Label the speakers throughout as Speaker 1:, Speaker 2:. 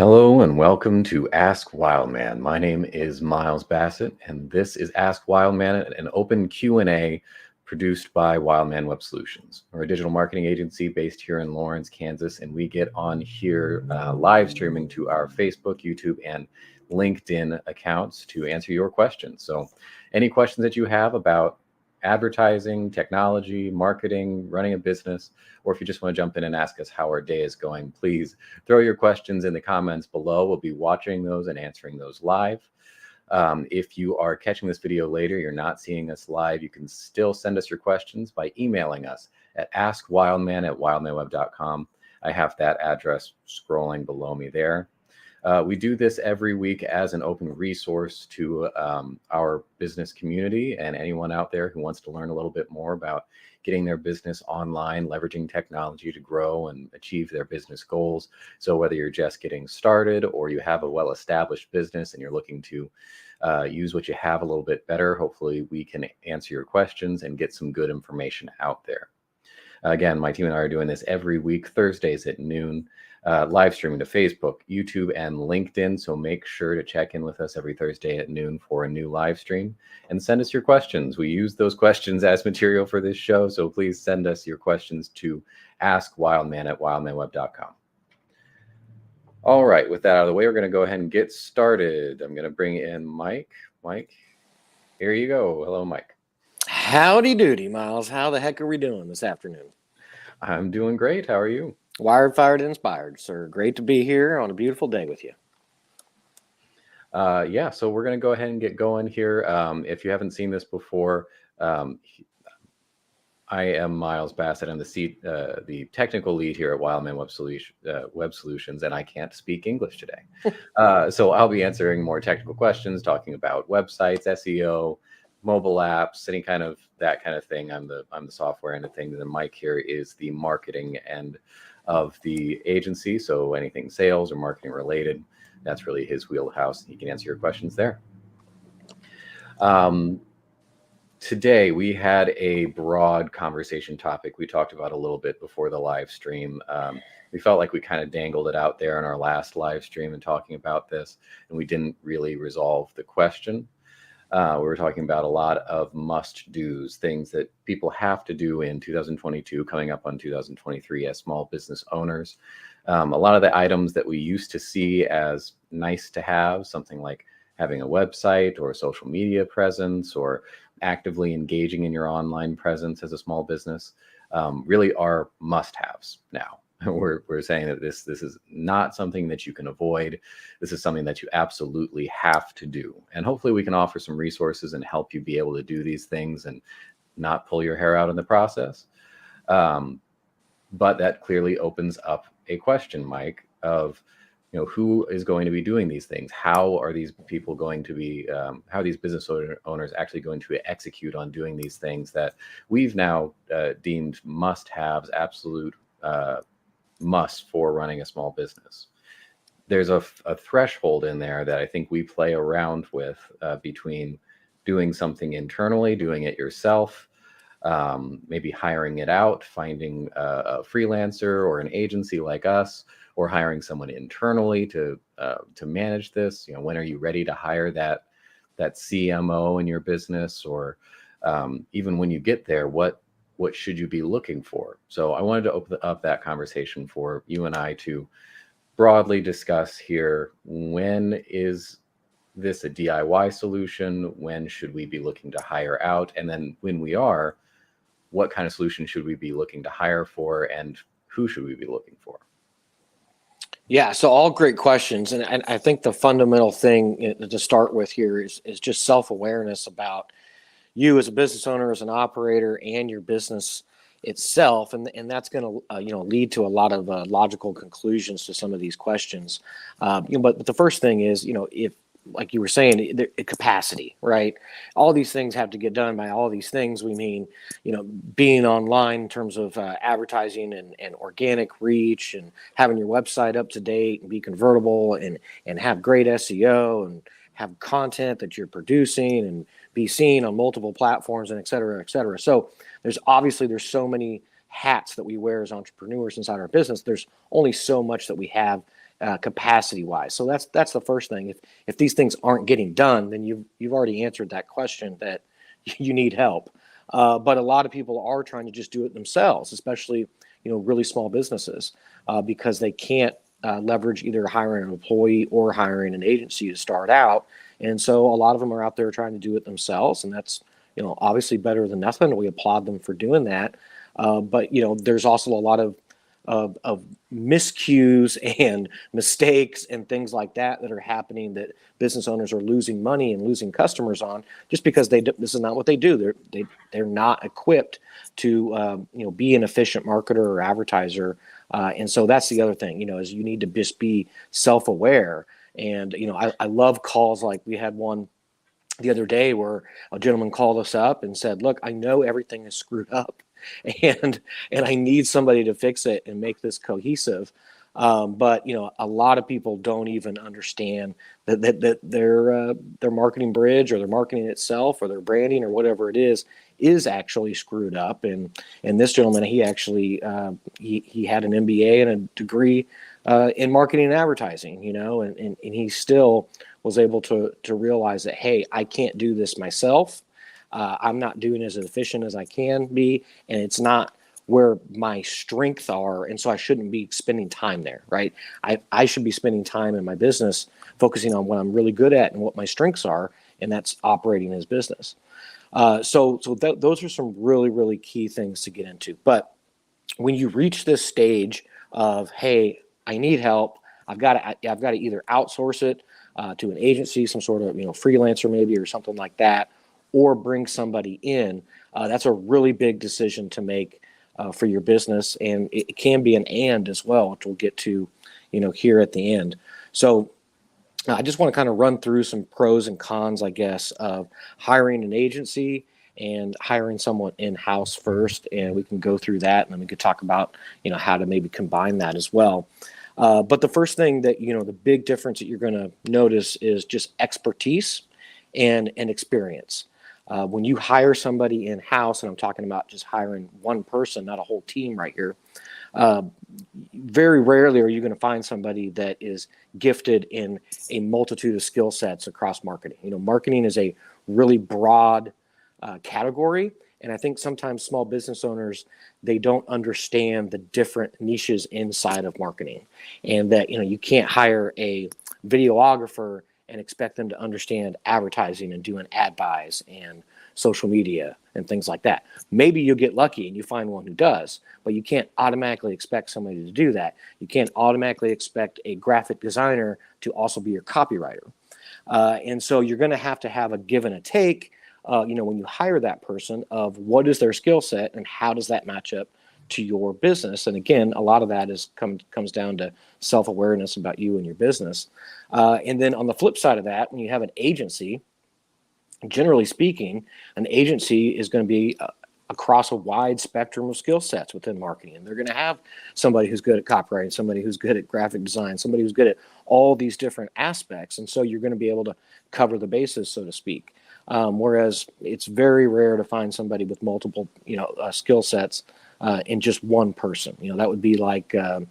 Speaker 1: Hello and welcome to Ask Wildman. My name is Miles Bassett, and this is Ask Wildman, an open Q&A produced by Wildman Web Solutions. We're a digital marketing agency based here in Lawrence, Kansas, and we get on here live streaming to our Facebook, YouTube, and LinkedIn accounts to answer your questions. So any questions that you have about advertising, technology, marketing, running a business, or if you just want to jump in and ask us how our day is going, please throw your questions in the comments below. We'll be watching those and answering those live. If you are catching this video later, you're not seeing us live, you can still send us your questions by emailing us at askwildman@wildmanweb.com. I have that address scrolling below me there. We do this every week as an open resource to our business community and anyone out there who wants to learn a little bit more about getting their business online, leveraging technology to grow and achieve their business goals. So whether you're just getting started or you have a well-established business and you're looking to use what you have a little bit better, hopefully we can answer your questions and get some good information out there. Again, my team and I are doing this every week, Thursdays at noon, live streaming to Facebook, YouTube, and LinkedIn. So make sure to check in with us every Thursday at noon for a new live stream and send us your questions. We use those questions as material for this show. So please send us your questions to askwildman@wildmanweb.com. All right, with that out of the way, we're going to go ahead and get started. I'm going to bring in Mike. Mike, here you go. Hello, Mike.
Speaker 2: Howdy doody, Miles. How the heck are we doing this afternoon?
Speaker 1: I'm doing great. How are you?
Speaker 2: Wired, fired, inspired, sir. Great to be here on a beautiful day with you.
Speaker 1: Yeah, so we're going to go ahead and get going here. If you haven't seen this before, I am Miles Bassett. I'm the technical lead here at Wildman Web Solutions, and I can't speak English today. So I'll be answering more technical questions, talking about websites, SEO, mobile apps, any kind of that kind of thing. I'm the software end of things, and Mike here is the marketing end of the agency. So anything sales or marketing related, that's really his wheelhouse. He can answer your questions there. Today we had a broad conversation topic we talked about a little bit before the live stream. We felt like we kind of dangled it out there in our last live stream and talking about this, and we didn't really resolve the question. We were talking about a lot of must-dos, things that people have to do in 2022, coming up on 2023 as small business owners. A lot of the items that we used to see as nice to have, something like having a website or a social media presence or actively engaging in your online presence as a small business, really are must-haves now. We're saying that this is not something that you can avoid. This is something that you absolutely have to do. And hopefully we can offer some resources and help you be able to do these things and not pull your hair out in the process. But that clearly opens up a question, Mike, of who is going to be doing these things? How are these people going to be, how are these business owners actually going to execute on doing these things that we've now deemed must-haves, absolute must for running a small business? There's a threshold in there that I think we play around with between doing something internally, doing it yourself, maybe hiring it out, finding a freelancer or an agency like us, or hiring someone internally to manage this. When are you ready to hire that CMO in your business, or even when you get there, what should you be looking for? So I wanted to open up that conversation for you and I to broadly discuss here. When is this a DIY solution? When should we be looking to hire out? And then when we are, what kind of solution should we be looking to hire for, and who should we be looking for?
Speaker 2: Yeah, so all great questions. And I think the fundamental thing to start with here is just self-awareness about you as a business owner, as an operator, and your business itself, and that's going to lead to a lot of logical conclusions to some of these questions. But the first thing is, if, like you were saying, the capacity, right? All these things have to get done. By all these things, we mean, being online in terms of advertising and organic reach, and having your website up to date and be convertible, and have great SEO, and have content that you're producing and be seen on multiple platforms, and et cetera, et cetera. So there's so many hats that we wear as entrepreneurs inside our business. There's only so much that we have capacity wise. So that's the first thing. If these things aren't getting done, then you've already answered that question that you need help. But a lot of people are trying to just do it themselves, especially really small businesses, because they can't leverage either hiring an employee or hiring an agency to start out. And so a lot of them are out there trying to do it themselves, and that's obviously better than nothing. We applaud them for doing that. But there's also a lot of miscues and mistakes and things like that are happening that business owners are losing money and losing customers on just because this is not what they do. They're not equipped to be an efficient marketer or advertiser. And so that's the other thing, is you need to just be self-aware. And I love calls like we had one the other day where a gentleman called us up and said, look, I know everything is screwed up and I need somebody to fix it and make this cohesive. But a lot of people don't even understand that their marketing bridge or their marketing itself or their branding or whatever it is actually screwed up. And this gentleman, he actually he had an MBA and a degree in marketing and advertising, and he still was able to realize that, hey, I can't do this myself. I'm not doing as efficient as I can be, and it's not where my strengths are, and so I shouldn't be spending time there, right? I should be spending time in my business focusing on what I'm really good at and what my strengths are, and that's operating his business. So those are some really, really key things to get into. But when you reach this stage of, hey, I need help, I've got to either outsource it to an agency, some sort of freelancer maybe or something like that, or bring somebody in. That's a really big decision to make for your business, and it can be an and as well, which we'll get to here at the end. So I just want to kind of run through some pros and cons, I guess, of hiring an agency and hiring someone in-house first, and we can go through that, and then we could talk about how to maybe combine that as well. But the first thing that the big difference that you're going to notice is just expertise and experience. When you hire somebody in-house, and I'm talking about just hiring one person, not a whole team right here, very rarely are you going to find somebody that is gifted in a multitude of skill sets across marketing. Marketing is a really broad category, and I think sometimes small business owners, they don't understand the different niches inside of marketing, and that you can't hire a videographer and expect them to understand advertising and doing ad buys and social media and things like that. Maybe you'll get lucky and you find one who does, but you can't automatically expect somebody to do that. You can't automatically expect a graphic designer to also be your copywriter. And so you're going to have a give and a take, when you hire that person, of what is their skill set and how does that match up to your business. And again, a lot of that comes down to self-awareness about you and your business. And then on the flip side of that, when you have an agency, generally speaking, an agency is going to be across a wide spectrum of skill sets within marketing. And they're going to have somebody who's good at copywriting, somebody who's good at graphic design, somebody who's good at all these different aspects. And so you're going to be able to cover the bases, so to speak. Whereas it's very rare to find somebody with multiple, skill sets in just one person. That would be like the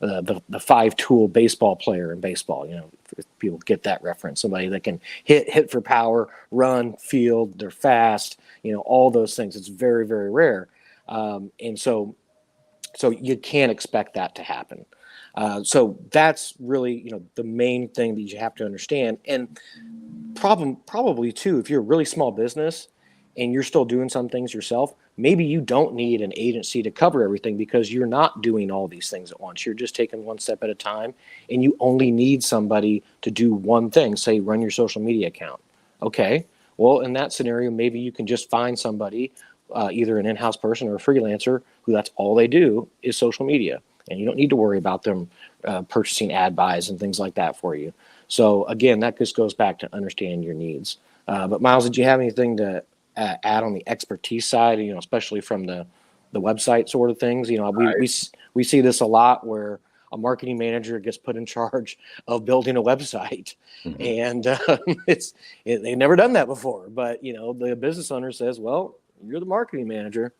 Speaker 2: 5-tool baseball player in baseball. If people get that reference, somebody that can hit for power, run, field, they're fast. All those things. It's very, very rare, and so you can't expect that to happen. So that's really the main thing that you have to understand. And probably too, if you're a really small business and you're still doing some things yourself, maybe you don't need an agency to cover everything because you're not doing all these things at once. You're just taking one step at a time, and you only need somebody to do one thing, say run your social media account. Okay, well, in that scenario, maybe you can just find somebody, either an in-house person or a freelancer, who that's all they do is social media. And you don't need to worry about them purchasing ad buys and things like that for you. So again, that just goes back to understand your needs. But Miles, did you have anything to add on the expertise side? Especially from the website sort of things. We see this a lot where a marketing manager gets put in charge of building a website, and they've never done that before. But the business owner says, "Well, you're the marketing manager.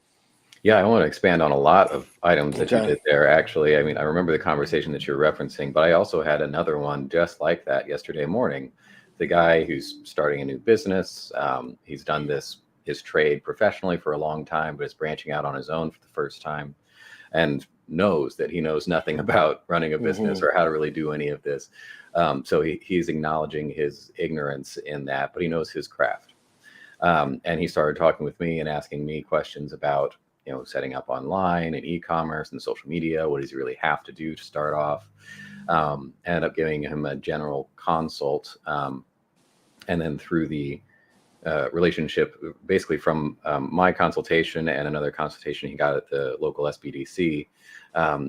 Speaker 1: Yeah, I want to expand on a lot of items that you
Speaker 2: Okay.
Speaker 1: did there. Actually, I mean, I remember the conversation that you're referencing, but I also had another one just like that yesterday morning. The guy who's starting a new business, he's done his trade professionally for a long time, but is branching out on his own for the first time, and knows that he knows nothing about running a business
Speaker 2: Mm-hmm.
Speaker 1: or how to really do any of this. So he's acknowledging his ignorance in that, but he knows his craft. And he started talking with me and asking me questions about, setting up online and e-commerce and social media. What does he really have to do to start off? Ended up giving him a general consult, and then through the relationship, basically from my consultation and another consultation he got at the local SBDC,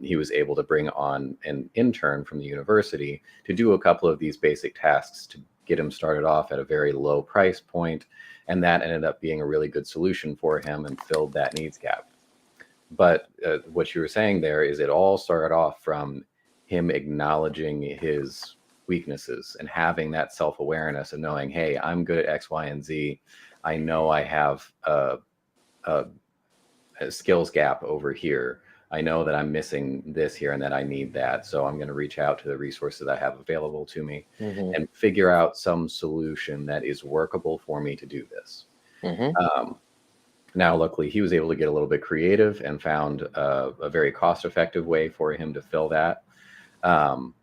Speaker 1: he was able to bring on an intern from the university to do a couple of these basic tasks to get him started off at a very low price point, and that ended up being a really good solution for him and filled that needs gap. But what you were saying there is it all started off from him acknowledging his weaknesses and having that self-awareness and knowing, hey, I'm good at X, Y, and Z. I know I have a, a skills gap over here. I know that I'm missing this here and that I need that. So I'm going to reach out to the resources I have available to me
Speaker 2: Mm-hmm.
Speaker 1: and figure out some solution that is workable for me to do this.
Speaker 2: Mm-hmm.
Speaker 1: Um, Now, luckily, he was able to get a little bit creative and found a very cost-effective way for him to fill that. Um,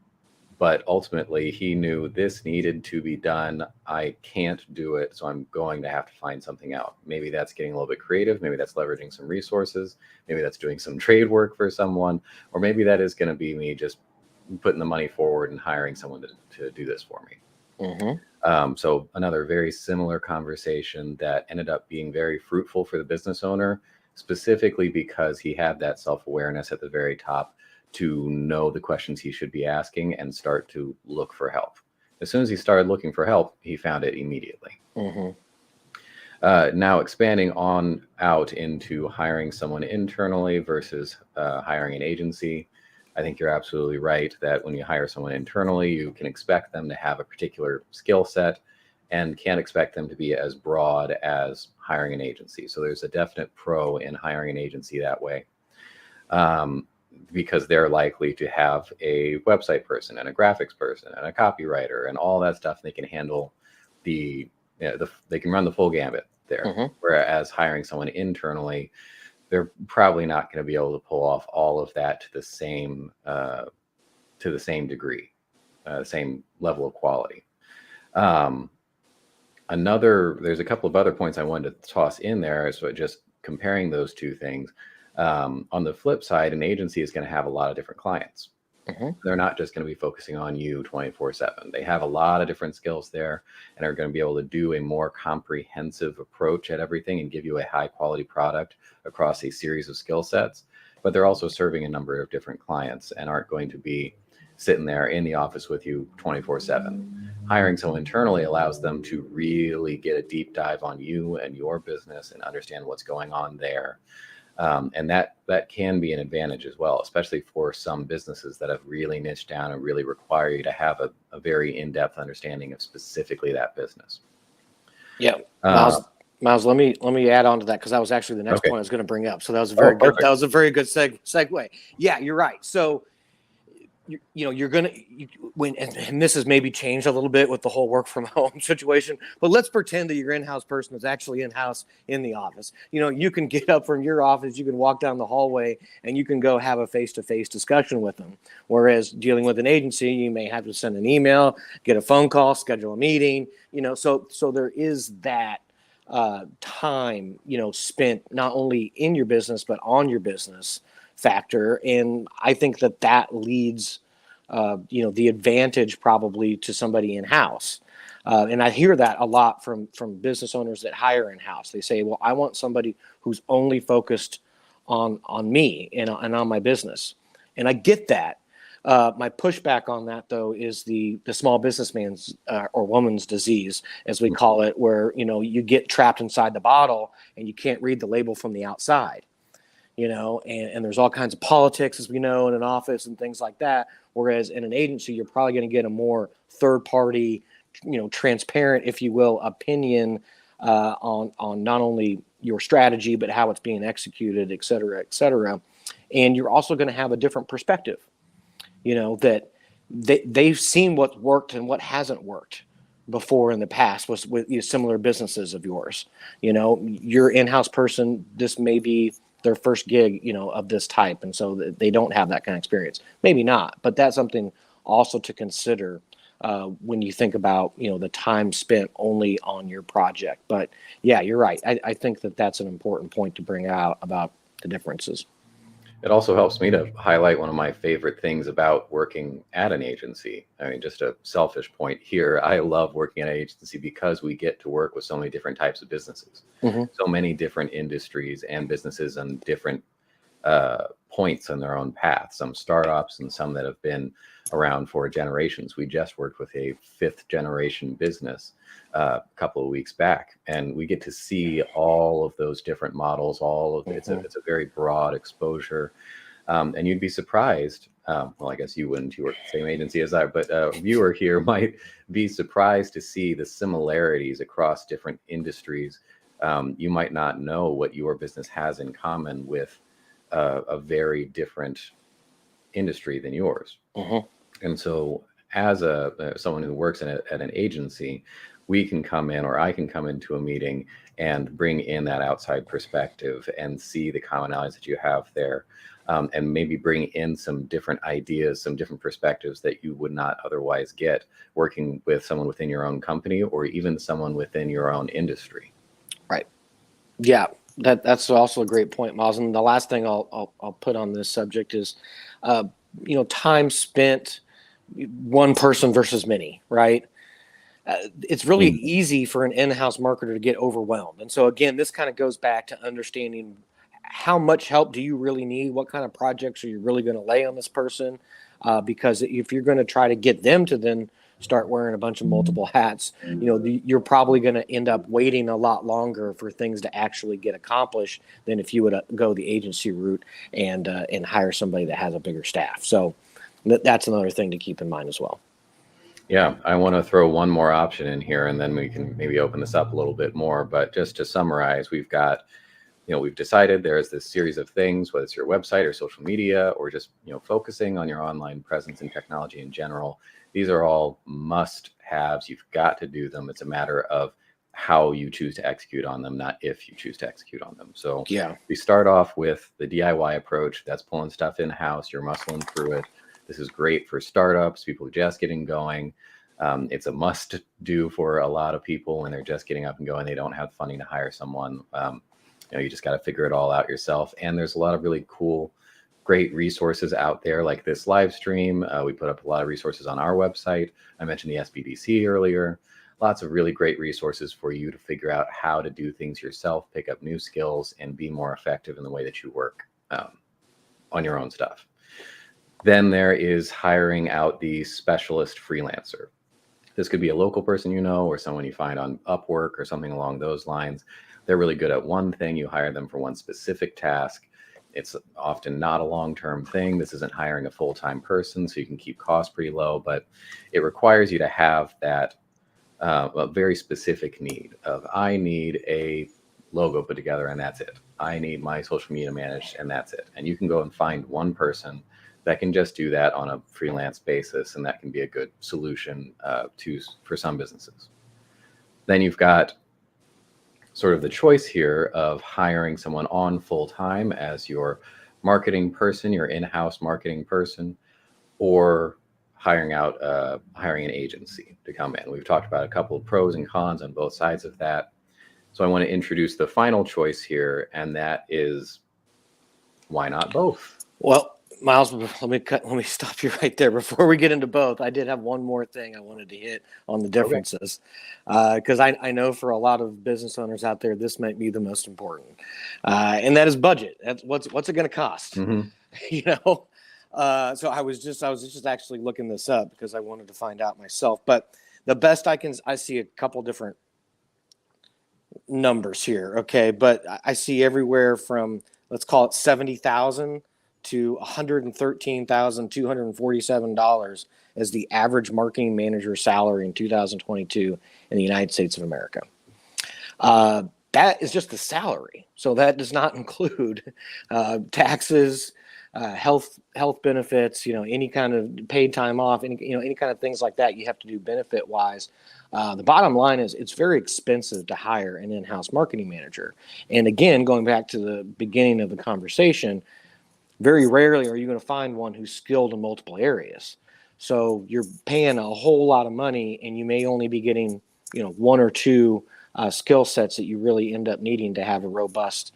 Speaker 1: but ultimately, he knew this needed to be done. I can't do it, so I'm going to have to find something out. Maybe that's getting a little bit creative. Maybe that's leveraging some resources. Maybe that's doing some trade work for someone. Or maybe that is going to be me just putting the money forward and hiring someone to do this for me.
Speaker 2: Mm-hmm.
Speaker 1: So another very similar conversation that ended up being very fruitful for the business owner, specifically because he had that self-awareness at the very top to know the questions he should be asking and start to look for help. As soon as he started looking for help, he found it immediately.
Speaker 2: Mm-hmm.
Speaker 1: Now expanding on out into hiring someone internally versus hiring an agency. I think you're absolutely right that when you hire someone internally, you can expect them to have a particular skill set and can't expect them to be as broad as hiring an agency. So there's a definite pro in hiring an agency that way, um, because they're likely to have a website person and a graphics person and a copywriter and all that stuff. They can handle they can run the full gambit there.
Speaker 2: Mm-hmm.
Speaker 1: Whereas hiring someone internally, they're probably not going to be able to pull off all of that to the same degree, same level of quality. Um, there's a couple of other points I wanted to toss in there. So just comparing those two things. On the flip side, an agency is going to have a lot of different clients.
Speaker 2: Mm-hmm.
Speaker 1: They're not just going to be focusing on you 24/7. They have a lot of different skills there and are going to be able to do a more comprehensive approach at everything and give you a high quality product across a series of skill sets. But they're also serving a number of different clients and aren't going to be sitting there in the office with you 24/7. Hiring someone internally allows them to really get a deep dive on you and your business and understand what's going on there. And that can be an advantage as well, especially for some businesses that have really niched down and really require you to have a very in-depth understanding of specifically that business.
Speaker 2: Yeah,
Speaker 1: Uh,
Speaker 2: Miles, let me add on to that because that was actually the next
Speaker 1: okay.
Speaker 2: point I was going to bring up. So that was a
Speaker 1: Oh,
Speaker 2: very good. That
Speaker 1: perfect.
Speaker 2: was a very good segue. Yeah, you're right. So you're gonna and this has maybe changed a little bit with the whole work from home situation. But let's pretend that your in-house person is actually in-house in the office. You can get up from your office, you can walk down the hallway, and you can go have a face-to-face discussion with them. Whereas dealing with an agency, you may have to send an email, get a phone call, schedule a meeting. So there is that time spent not only in your business but on your business factor, and I think that leads the advantage probably to somebody in house. And I hear that a lot from business owners that hire in house. They say, well, I want somebody who's only focused on me and on my business, and I get that. My pushback on that, though, is the small businessman's or woman's disease, as we call it, where you get trapped inside the bottle and you can't read the label from the outside. And there's all kinds of politics, as we know, in an office and things like that. Whereas in an agency, you're probably going to get a more third party, transparent, if you will, opinion on not only your strategy, but how it's being executed, et cetera, et cetera. And you're also going to have a different perspective, that they've seen what's worked and what hasn't worked before in the past with similar businesses of yours. Your in-house person, this may be their first gig, of this type. And so they don't have that kind of experience. Maybe not, but that's something also to consider when you think about, the time spent only on your project. But yeah, you're right. I think that's an important point to bring out about the differences.
Speaker 1: It also helps me to highlight one of my favorite things about working at an agency. I mean, just a selfish point here. I love working at an agency because we get to work with so many different types of businesses, so many different industries and businesses on different points on their own path. Some startups and some that have been around for generations. We just worked with a 5th generation business a couple of weeks back, and we get to see all of those different models. All of it's a very broad exposure, and you'd be surprised. Well, I guess you wouldn't. You work at the same agency as I, but a viewer here might be surprised to see the similarities across different industries. You might not know what your business has in common with a very different industry than yours. And so as someone who works at an agency, we can come in, or I can come into a meeting and bring in that outside perspective and see the commonalities that you have there, and maybe bring in some different ideas, some different perspectives that you would not otherwise get working with someone within your own company or even someone within your own industry.
Speaker 2: Right. Yeah. That's also a great point, Miles. And the last thing I'll put on this subject is, time spent one person versus many, right? It's really easy for an in-house marketer to get overwhelmed. And so again, this kind of goes back to understanding how much help do you really need? What kind of projects are you really going to lay on this person? Because if you're going to try to get them to then start wearing a bunch of multiple hats, you're probably going to end up waiting a lot longer for things to actually get accomplished than if you would go the agency route and hire somebody that has a bigger staff. So that's another thing to keep in mind as well.
Speaker 1: Yeah, I want to throw one more option in here, and then we can maybe open this up a little bit more. But just to summarize, we've decided there's this series of things, whether it's your website or social media, or just, focusing on your online presence and technology in general. These are all must-haves. You've got to do them. It's a matter of how you choose to execute on them, not if you choose to execute on them. So
Speaker 2: yeah,
Speaker 1: we start off with the DIY approach. That's pulling stuff in-house. You're muscling through it. This is great for startups, people just getting going. It's a must do for a lot of people when they're just getting up and going. They don't have funding to hire someone. You just got to figure it all out yourself. And there's a lot of really cool, great resources out there like this live stream. We put up a lot of resources on our website. I mentioned the SBDC earlier. Lots of really great resources for you to figure out how to do things yourself, pick up new skills, and be more effective in the way that you work on your own stuff. Then there is hiring out the specialist freelancer. This could be a local person or someone you find on Upwork or something along those lines. They're really good at one thing. You hire them for one specific task. It's often not a long-term thing. This isn't hiring a full-time person, so you can keep costs pretty low, but it requires you to have that a very specific need of, I need a logo put together and that's it. I need my social media managed and that's it. And you can go and find one person that can just do that on a freelance basis, and that can be a good solution for some businesses. Then you've got sort of the choice here of hiring someone on full-time as your marketing person, your in-house marketing person, or hiring an agency to come in. We've talked about a couple of pros and cons on both sides of that. So I want to introduce the final choice here, and that is, why not both?
Speaker 2: Well, Miles, let me stop you right there. Before we get into both, I did have one more thing I wanted to hit on the differences, because I know for a lot of business owners out there, this might be the most important, and that is budget. That's what's it going to cost, So I was just actually looking this up because I wanted to find out myself. But the best I see a couple different numbers here, okay, but I see everywhere from, let's call it 70,000 to $113,247 as the average marketing manager salary in 2022 in the United States of America. That is just the salary. So that does not include taxes, health benefits, any kind of paid time off, any kind of things like that you have to do benefit wise. The bottom line is it's very expensive to hire an in-house marketing manager. And again, going back to the beginning of the conversation, very rarely are you going to find one who's skilled in multiple areas. So you're paying a whole lot of money and you may only be getting, one or two skill sets that you really end up needing to have a robust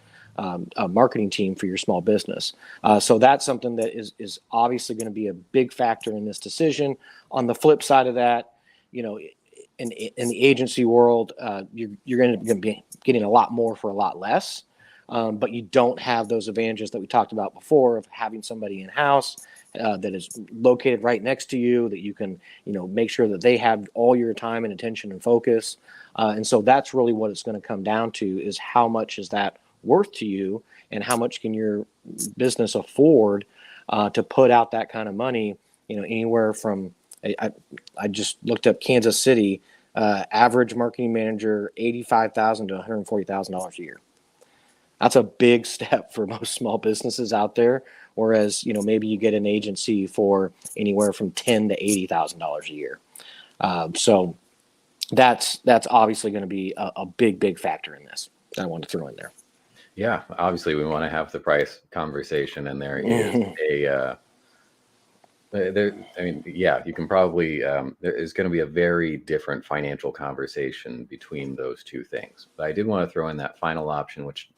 Speaker 2: marketing team for your small business. So that's something that is obviously going to be a big factor in this decision. On the flip side of that, in the agency world, you're going to be getting a lot more for a lot less. But you don't have those advantages that we talked about before of having somebody in-house that is located right next to you, that you can, make sure that they have all your time and attention and focus. And so that's really what it's going to come down to, is how much is that worth to you and how much can your business afford to put out that kind of money, anywhere from, I just looked up Kansas City, average marketing manager, $85,000 to $140,000 a year. That's a big step for most small businesses out there. Whereas, maybe you get an agency for anywhere from $10,000 to $80,000 a year. So that's obviously going to be a big factor in this that I wanted to throw in there.
Speaker 1: Yeah, obviously we want to have the price conversation, and there is you can probably there is going to be a very different financial conversation between those two things. But I did want to throw in that final option, which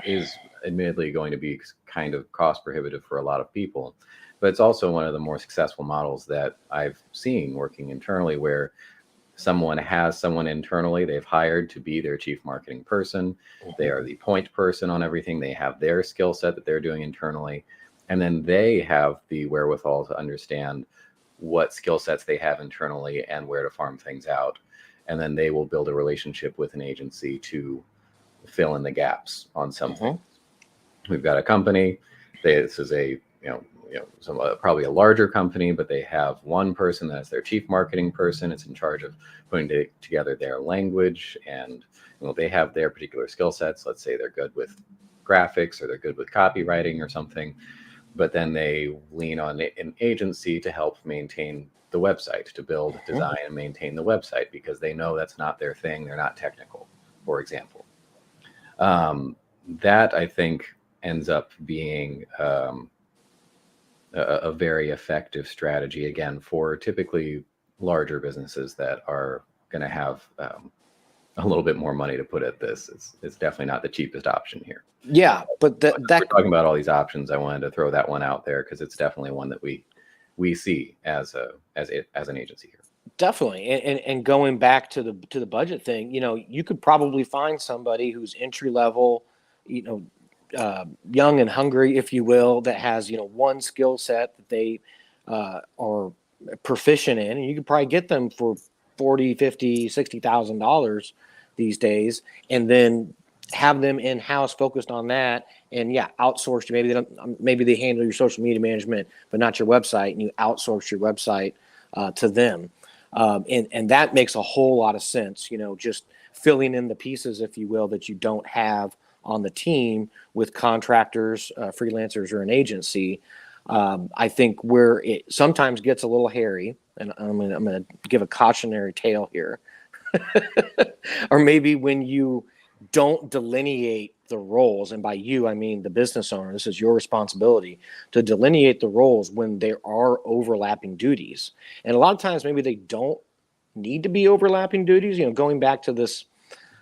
Speaker 1: is admittedly going to be kind of cost prohibitive for a lot of people, but it's also one of the more successful models that I've seen working internally, where someone has someone internally they've hired to be their chief marketing person. They are the point person on everything. They have their skill set that they're doing internally, and then they have the wherewithal to understand what skill sets they have internally and where to farm things out. And then they will build a relationship with an agency to fill in the gaps on something. We've got a company. This is a probably a larger company, but they have one person that's their chief marketing person. It's in charge of putting together their language, and they have their particular skill sets. Let's say they're good with graphics or they're good with copywriting or something, but then they lean on an agency to help maintain the website, to build, design, and maintain the website, because they know that's not their thing. They're not technical, for example. That I think ends up being a very effective strategy, again, for typically larger businesses that are going to have a little bit more money to put at this. It's definitely not the cheapest option here.
Speaker 2: Yeah, but
Speaker 1: we're talking about all these options. I wanted to throw that one out there because it's definitely one that we see as an agency here.
Speaker 2: Definitely. And going back to the budget thing, you could probably find somebody who's entry level, young and hungry, if you will, that has, one skill set that they are proficient in, and you could probably get them for $40,000, $50,000, $60,000 these days, and then have them in-house focused on that. And outsource you. Maybe they handle your social media management, but not your website, and you outsource your website to them. And that makes a whole lot of sense, just filling in the pieces, if you will, that you don't have on the team with contractors, freelancers, or an agency. I think where it sometimes gets a little hairy, and I'm going to give a cautionary tale here, or maybe when you don't delineate the roles, and by you, I mean the business owner, this is your responsibility to delineate the roles when there are overlapping duties. And a lot of times maybe they don't need to be overlapping duties, going back to this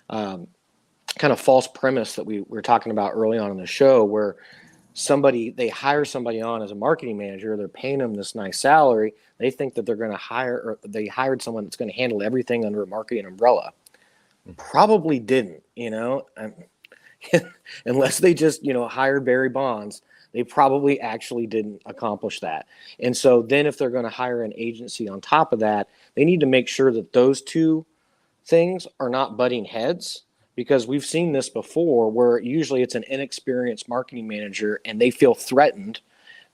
Speaker 2: kind of false premise that we were talking about early on in the show, where they hire somebody on as a marketing manager, they're paying them this nice salary, they think that they're going to they hired someone that's going to handle everything under a marketing umbrella. Probably didn't, unless they just, hired Barry Bonds, they probably actually didn't accomplish that. And so then if they're going to hire an agency on top of that, they need to make sure that those two things are not butting heads, because we've seen this before where usually it's an inexperienced marketing manager and they feel threatened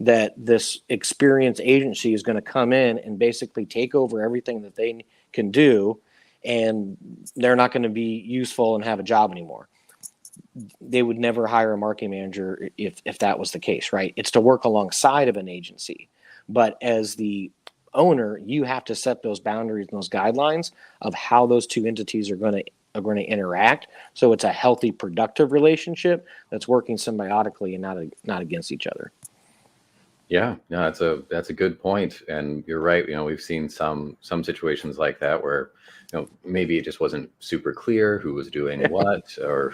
Speaker 2: that this experienced agency is going to come in and basically take over everything that they can do. and they're not going to be useful and have a job anymore. They would never hire a marketing manager if that was the case, right? It's to work alongside of an agency. But as the owner, you have to set those boundaries and those guidelines of how those two entities are going to interact. So it's a healthy, productive relationship that's working symbiotically and not against each other.
Speaker 1: Yeah, no, that's a good point, and you're right. We've seen some situations like that where, maybe it just wasn't super clear who was doing what, or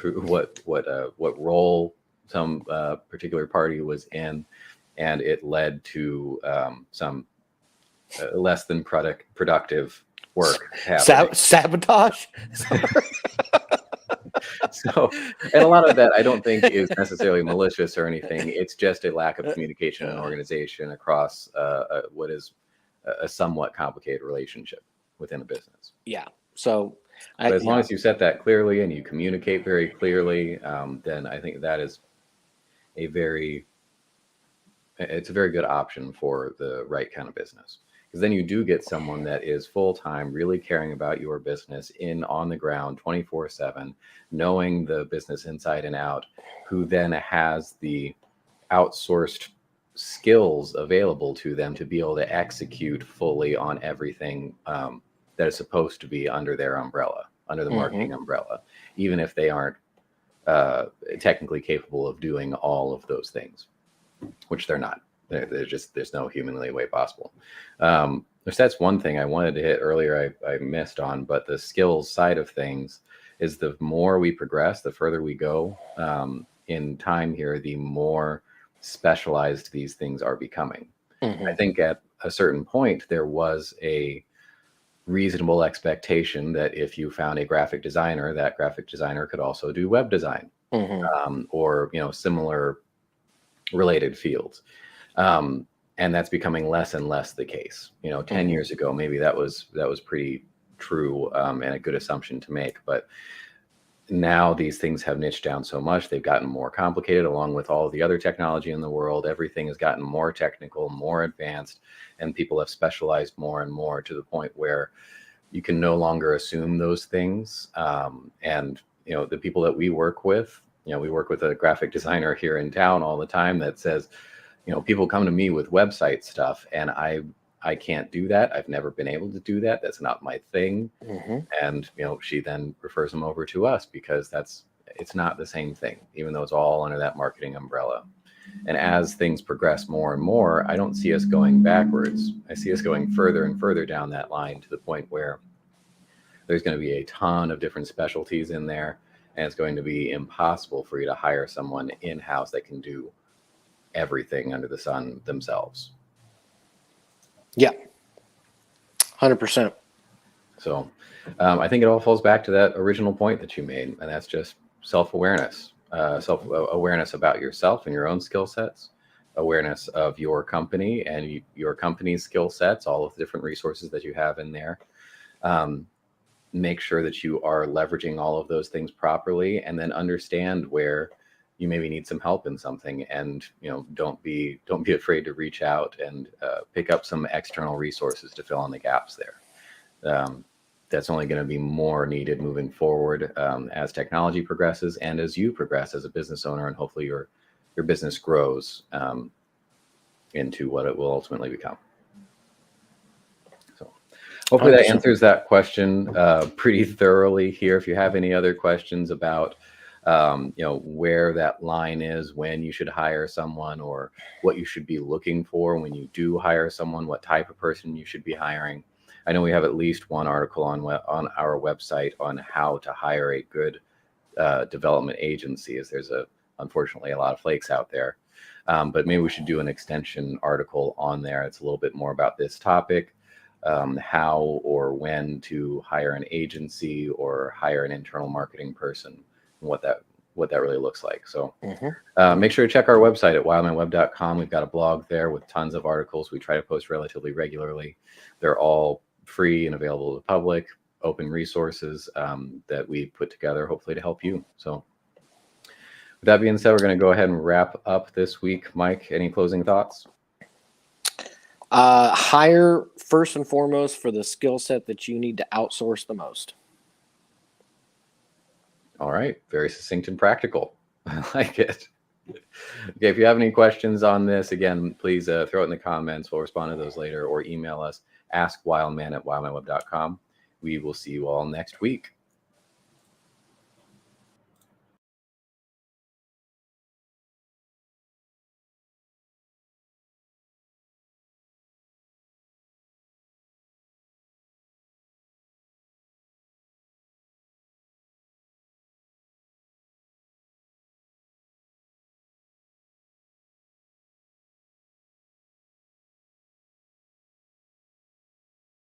Speaker 1: what role some particular party was in, and it led to some less than productive work happening.
Speaker 2: Sabotage.
Speaker 1: So, and a lot of that I don't think is necessarily malicious or anything. It's just a lack of communication and organization across what is a somewhat complicated relationship within a business.
Speaker 2: Yeah. So,
Speaker 1: but as long as you set that clearly and you communicate very clearly, then I think that is it's a very good option for the right kind of business. Because then you do get someone that is full-time, really caring about your business on the ground 24/7, knowing the business inside and out, who then has the outsourced skills available to them to be able to execute fully on everything that is supposed to be under their umbrella, under the marketing umbrella, even if they aren't technically capable of doing all of those things, which they're not. There's no humanly way possible. That's one thing I wanted to hit earlier I missed on, but the skills side of things is the more we progress, the further we go in time here, the more specialized these things are becoming. I think at a certain point, there was a reasonable expectation that if you found a graphic designer, that graphic designer could also do web design or similar related fields. And that's becoming less and less the case. 10 years ago, maybe that was pretty true and a good assumption to make. But now these things have niched down so much. They've gotten more complicated along with all of the other technology in the world. Everything has gotten more technical, more advanced, and people have specialized more and more to the point where you can no longer assume those things. And the people that we work with, we work with a graphic designer here in town all the time that says, people come to me with website stuff and I can't do that. I've never been able to do that. That's not my thing. And, she then refers them over to us because it's not the same thing, even though it's all under that marketing umbrella. And as things progress more and more, I don't see us going backwards. I see us going further and further down that line to the point where there's going to be a ton of different specialties in there. And it's going to be impossible for you to hire someone in-house that can do everything under the sun themselves.
Speaker 2: Yeah. 100%.
Speaker 1: So I think it all falls back to that original point that you made, and that's just self-awareness, self-awareness about yourself and your own skill sets, awareness of your company and your company's skill sets, all of the different resources that you have in there. Make sure that you are leveraging all of those things properly, and then understand where you maybe need some help in something, and don't be afraid to reach out and pick up some external resources to fill in the gaps there. That's only going to be more needed moving forward as technology progresses and as you progress as a business owner, and hopefully your business grows into what it will ultimately become. So hopefully that answers that question pretty thoroughly here. If you have any other questions about where that line is, when you should hire someone, or what you should be looking for when you do hire someone, what type of person you should be hiring. I know we have at least one article on our website on how to hire a good development agency, as there's unfortunately a lot of flakes out there. But maybe we should do an extension article on there. It's a little bit more about this topic, how or when to hire an agency or hire an internal marketing person, and what that really looks like. So make sure to check our website at wildmanweb.com. We've got a blog there with tons of articles. We try to post relatively regularly. They're all free and available to the public, open resources that we put together, hopefully to help you. So with that being said, we're going to go ahead and wrap up this week. Mike, any closing thoughts?
Speaker 2: Hire first and foremost for the skill set that you need to outsource the most.
Speaker 1: All right. Very succinct and practical. I like it. Okay. If you have any questions on this, again, please throw it in the comments. We'll respond to those later, or email us, askwildman@wildmanweb.com. We will see you all next week.